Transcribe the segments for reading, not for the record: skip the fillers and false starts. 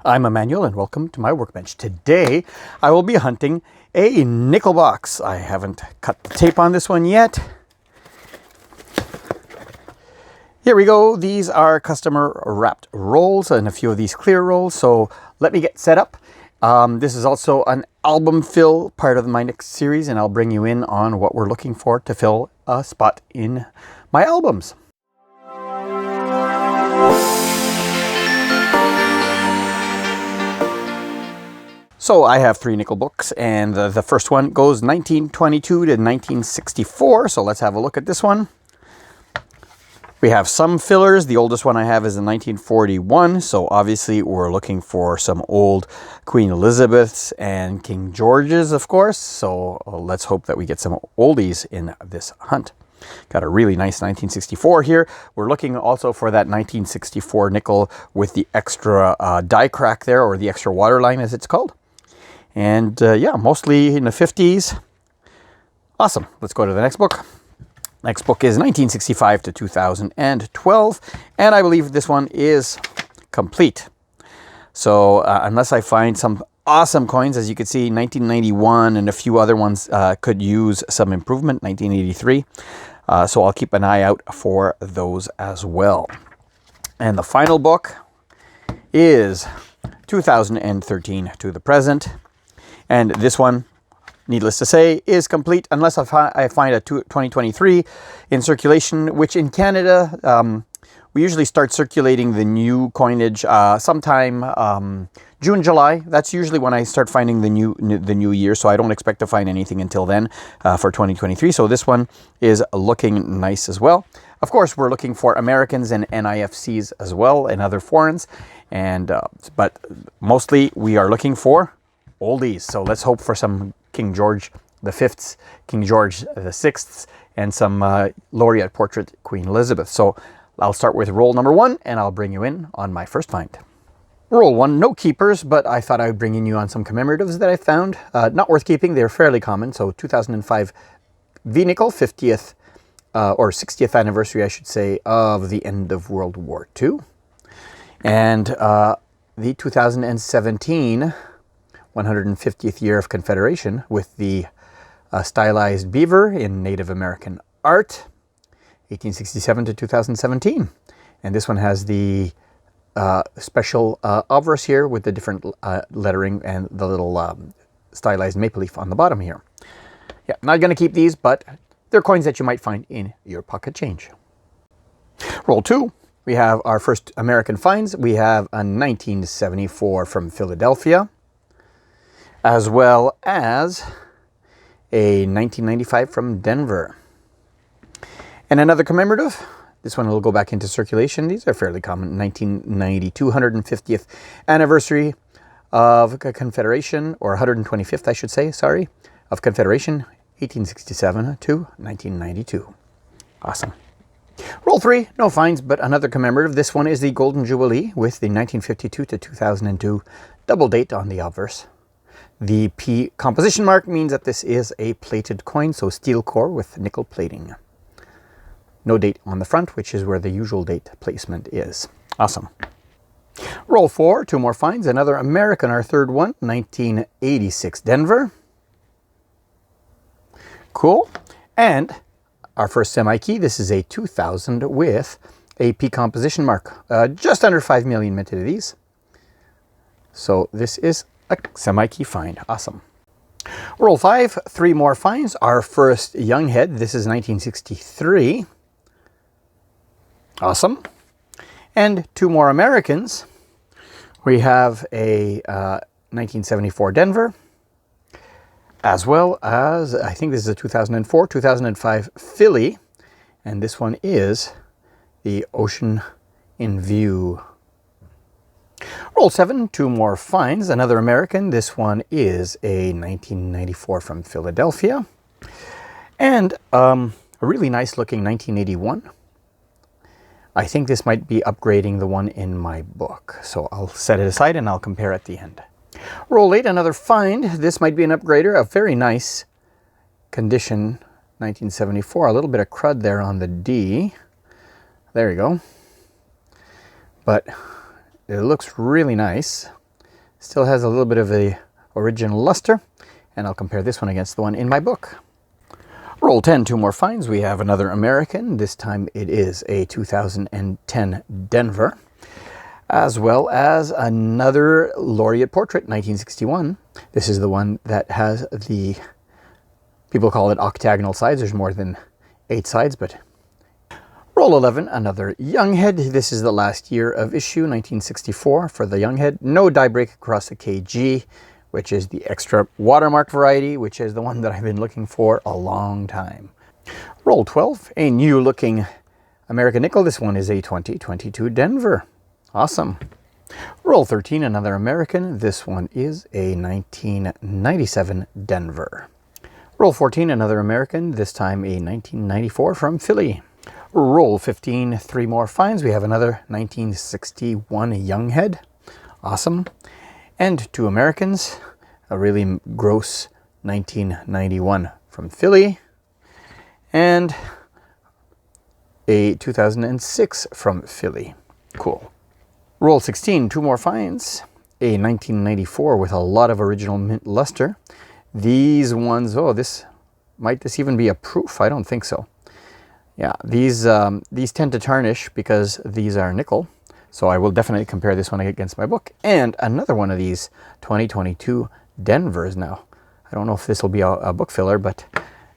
I'm Emmanuel and welcome to my workbench. Today I will be hunting a nickel box. I haven't cut the tape on this one yet. Here we go. These are customer wrapped rolls and a few of these clear rolls. So let me get set up. This is also an album fill part of my next series, and I'll bring you in on what we're looking for to fill a spot in my albums. So I have 3 nickel books, and the first one goes 1922 to 1964. So let's have a look at this one. We have some fillers. The oldest one I have is in 1941. So obviously we're looking for some old Queen Elizabeths and King Georges, of course. So let's hope that we get some oldies in this hunt. Got a really nice 1964 here. We're looking also for that 1964 nickel with the extra die crack there, or the extra water line as it's called. And yeah, mostly in the 50s. Awesome. Let's go to the next book. Next book is 1965 to 2012. And I believe this one is complete. So unless I find some awesome coins, as you can see, 1991 and a few other ones could use some improvement, 1983. So I'll keep an eye out for those as well. And the final book is 2013 to the present. And this one, needless to say, is complete unless I find a 2023 in circulation, which in Canada, we usually start circulating the new coinage sometime June, July. That's usually when I start finding the new year, so I don't expect to find anything until then for 2023. So this one is looking nice as well. Of course, we're looking for Americans and NIFCs as well, and other foreigns, and but mostly we are looking for oldies. So let's hope for some King George V, King George VI, and some laureate portrait Queen Elizabeth. So I'll start with roll number 1, and I'll bring you in on my first find. Roll 1, no keepers, but I thought I would bring in you on some commemoratives that I found. Not worth keeping, they're fairly common. So 2005 V-Nickel, 50th or 60th anniversary, I should say, of the end of World War II. And the 2017 150th year of Confederation with the stylized beaver in Native American art, 1867 to 2017. And this one has the special obverse here with the different lettering and the little stylized maple leaf on the bottom here. Yeah, not going to keep these, but they're coins that you might find in your pocket change. Roll 2. We have our first American finds. We have a 1974 from Philadelphia, as well as a 1995 from Denver. And another commemorative. This one will go back into circulation. These are fairly common. 1992, 150th anniversary of Confederation, or 125th, I should say, sorry, of Confederation, 1867 to 1992. Awesome. Roll 3, no finds, but another commemorative. This one is the Golden Jubilee with the 1952 to 2002 double date on the obverse. The P composition mark means that this is a plated coin, so steel core with nickel plating. No date on the front, which is where the usual date placement is. Awesome. Roll 4, 2 more finds. Another American, our third one, 1986 Denver. Cool. And our first semi-key, this is a 2000 with a P composition mark. Just under 5 million minted of these. So this is a semi-key find. Awesome. Roll 5, 3 more finds. Our first young head, this is 1963. Awesome. And 2 more Americans. We have a 1974 Denver, as well as, I think this is a 2004, 2005 Philly, and this one is the Ocean in View. Roll 7, 2 more finds. Another American. This one is a 1994 from Philadelphia. And a really nice looking 1981. I think this might be upgrading the one in my book. So I'll set it aside and I'll compare at the end. Roll 8, another find. This might be an upgrader. A very nice condition 1974. A little bit of crud there on the D. There you go. But it looks really nice. Still has a little bit of a original luster, and I'll compare this one against the one in my book. Roll 10, two more finds. We have another American. This time it is a 2010 Denver, as well as another Laureate portrait, 1961. This is the one that has the, people call it octagonal sides. There's more than 8 sides, but roll 11, another Younghead. This is the last year of issue, 1964 for the Younghead. No die break across the KG, which is the extra watermark variety, which is the one that I've been looking for a long time. Roll 12, a new looking American nickel. This one is a 2022 Denver. Awesome. Roll 13, another American. This one is a 1997 Denver. Roll 14, another American. This time a 1994 from Philly. Roll 15, 3 more finds. We have another 1961 Younghead. Awesome. And 2 Americans, a really gross 1991 from Philly, and a 2006 from Philly. Cool. Roll 16, 2 more finds. A 1994 with a lot of original mint luster. These ones, oh, this even be a proof? I don't think so. Yeah, these tend to tarnish because these are nickel. So I will definitely compare this one against my book. And another one of these 2022 Denvers now. I don't know if this will be a book filler, but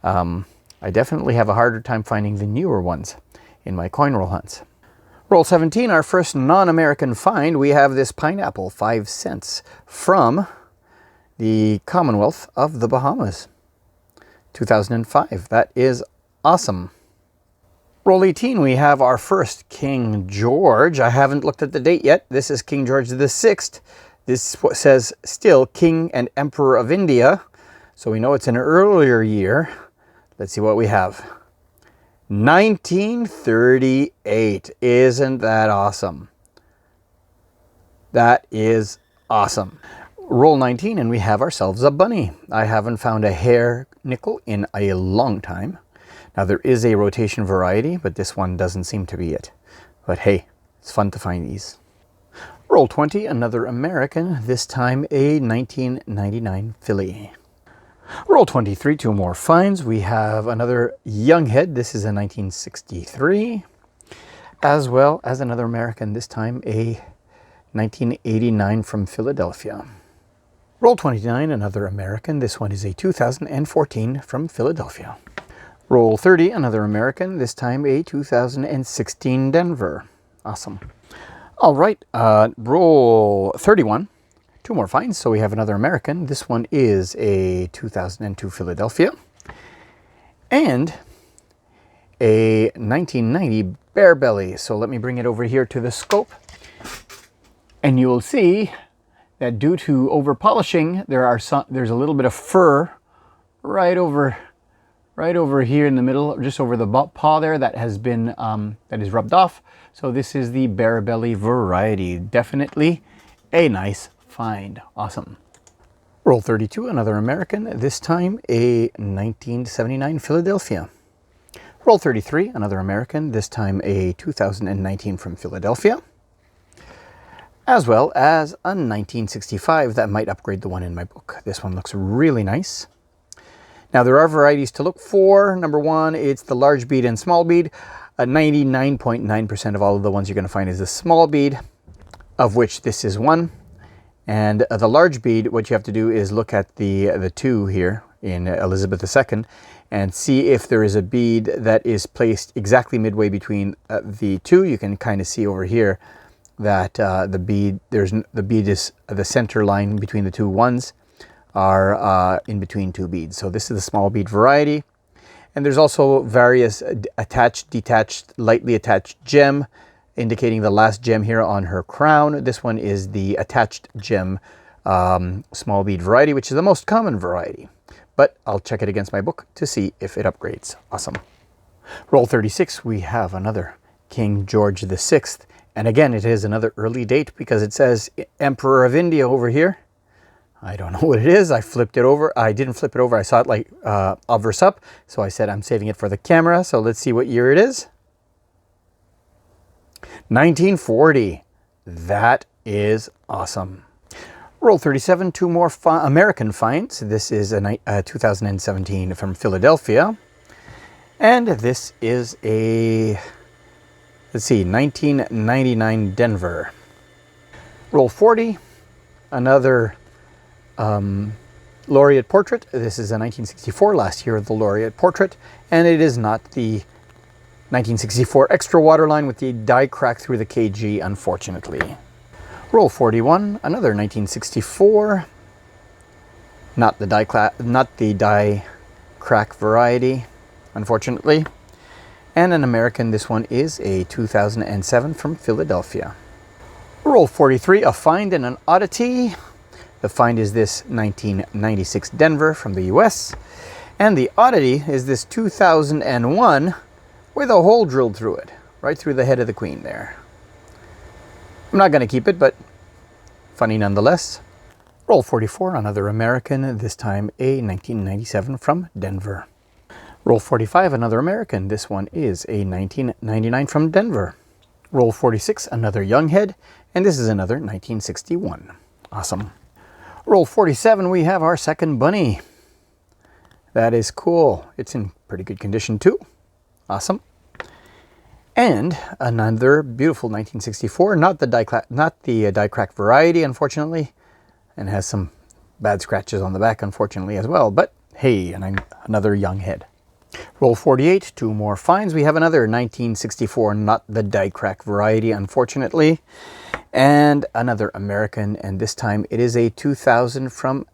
I definitely have a harder time finding the newer ones in my coin roll hunts. Roll 17, our first non-American find. We have this pineapple, 5 cents, from the Commonwealth of the Bahamas, 2005. That is awesome. Roll 18, we have our first King George. I haven't looked at the date yet. This is King George VI. This says still King and Emperor of India. So we know it's an earlier year. Let's see what we have. 1938. Isn't that awesome? That is awesome. Roll 19 and we have ourselves a bunny. I haven't found a hair nickel in a long time. Now there is a rotation variety, but this one doesn't seem to be it. But hey, it's fun to find these. Roll 20, another American, this time a 1999 Philly. Roll 23, 2 more finds. We have another Younghead. This is a 1963, as well as another American, this time a 1989 from Philadelphia. Roll 29, another American. This one is a 2014 from Philadelphia. Roll 30, another American, this time a 2016 Denver. Awesome. All right, roll 31, 2 more finds. So we have another American. This one is a 2002 Philadelphia. And a 1990 Bear Belly. So let me bring it over here to the scope. And you will see that due to over polishing, there's a little bit of fur right over here in the middle, just over the paw there, that has been that is rubbed off. So this is the Bear Belly variety. Definitely a nice find. Awesome. Roll 32, another American, this time a 1979 Philadelphia. Roll 33, another American, this time a 2019 from Philadelphia, as well as a 1965 that might upgrade the one in my book. This one looks really nice. Now there are varieties to look for. Number 1, it's the large bead and small bead. 99.9% of all of the ones you're going to find is the small bead, of which this is one. And the large bead, what you have to do is look at the 2 here in Elizabeth II and see if there is a bead that is placed exactly midway between the 2. You can kind of see over here that the bead is the center line between the 2 ones are in between 2 beads. So this is the small bead variety. And there's also various attached, detached, lightly attached gem, indicating the last gem here on her crown. This one is the attached gem small bead variety, which is the most common variety. But I'll check it against my book to see if it upgrades. Awesome. Roll 36, we have another King George VI. And again, it is another early date because it says Emperor of India over here. I don't know what it is. I flipped it over. I didn't flip it over. I saw it like obverse up. So I said I'm saving it for the camera. So let's see what year it is. 1940. That is awesome. Roll 37, two more American finds. This is a 2017 from Philadelphia. And this is a, let's see, 1999 Denver. Roll 40, another laureate portrait. This is a 1964, last year of the laureate portrait. And it is not the 1964 extra waterline with the die crack through the KG, unfortunately. Roll 41, another 1964. Not the die crack variety, unfortunately. And an American, this one is a 2007 from Philadelphia. Roll 43, a find and an oddity. The find is this 1996 Denver from the US. And the oddity is this 2001 with a hole drilled through it, right through the head of the Queen there. I'm not going to keep it, but funny nonetheless. Roll 44, another American, this time a 1997 from Denver. Roll 45, another American, this one is a 1999 from Denver. Roll 46, another young head, and this is another 1961. Awesome. Roll 47, we have our second bunny. That is cool. It's in pretty good condition too. Awesome. And another beautiful 1964, not the die crack variety, unfortunately, and has some bad scratches on the back, unfortunately, as well. But hey, and another young head. Roll 48, two more finds. We have another 1964, not the die crack variety, unfortunately, and another American, and this time it is a 2000 from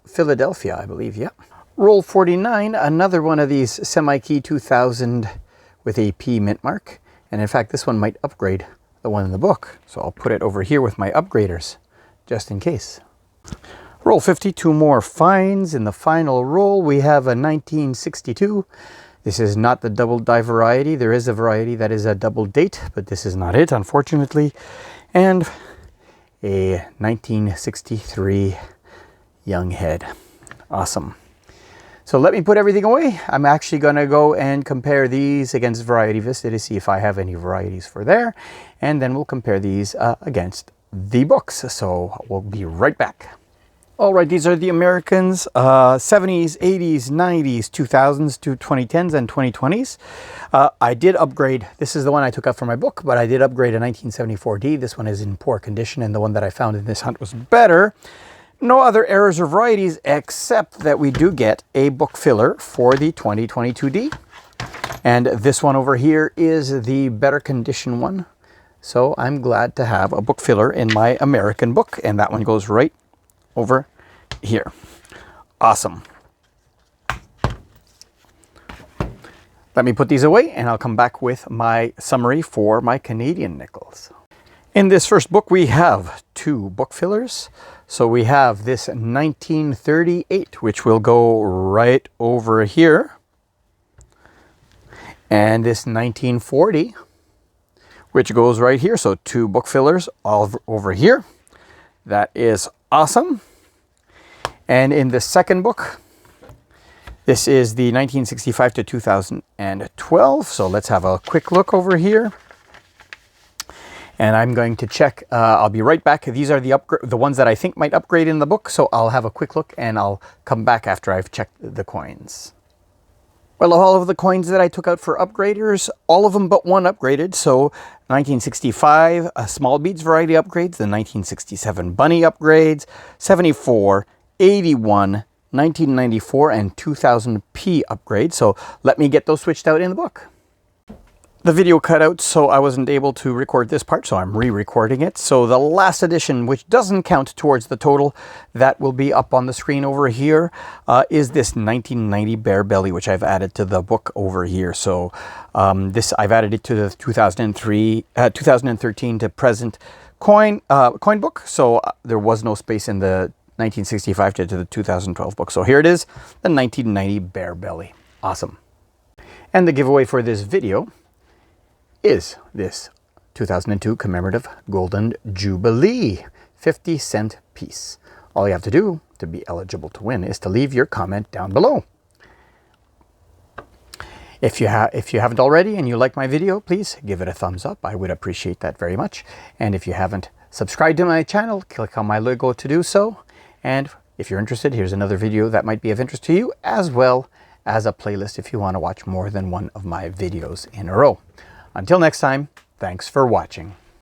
Philadelphia, I believe. Yeah. Roll 49, another one of these semi-key 2000 with a P mint mark. And in fact, this one might upgrade the one in the book. So I'll put it over here with my upgraders, just in case. Roll 50, two more finds. In the final roll, we have a 1962. This is not the double die variety. There is a variety that is a double date, but this is not it, unfortunately. And a 1963 young head. Awesome. So let me put everything away. I'm actually going to go and compare these against Variety Vista to see if I have any varieties for there. And then we'll compare these against the books. So we'll be right back. All right, these are the Americans, 70s, 80s, 90s, 2000s, to 2010s and 2020s. I did upgrade. This is the one I took out for my book, but I did upgrade a 1974D. This one is in poor condition, and the one that I found in this hunt was better. No other errors or varieties, except that we do get a book filler for the 2022D. And this one over here is the better condition one. So I'm glad to have a book filler in my American book. And that one goes right over here. Awesome. Let me put these away and I'll come back with my summary for my Canadian nickels. In this first book, we have two book fillers. So we have this 1938, which will go right over here. And this 1940, which goes right here. So two book fillers all over here. That is awesome. And in the second book, this is the 1965 to 2012. So let's have a quick look over here. And I'm going to check, I'll be right back. These are the ones that I think might upgrade in the book. So I'll have a quick look and I'll come back after I've checked the coins. Well, all of the coins that I took out for upgraders, all of them but one upgraded. So 1965, small beads variety upgrades, the 1967 bunny upgrades, 74, 81, 1994, and 2000p upgrades. So let me get those switched out in the book. The video cut out, so I wasn't able to record this part, so I'm re-recording it. So the last edition, which doesn't count towards the total, that will be up on the screen over here, is this 1990 Bear Belly, which I've added to the book over here. So this I've added it to the 2013 to present coin book. So there was no space in the 1965 to the 2012 book. So here it is, the 1990 Bear Belly. Awesome. And the giveaway for this video is this 2002 commemorative Golden Jubilee 50-cent piece. All you have to do to be eligible to win is to leave your comment down below. If you haven't already and you like my video, please give it a thumbs up. I would appreciate that very much. And if you haven't Subscribe to my channel, click on my logo to do so. And if you're interested, here's another video that might be of interest to you, as well as a playlist if you want to watch more than one of my videos in a row. Until next time, thanks for watching.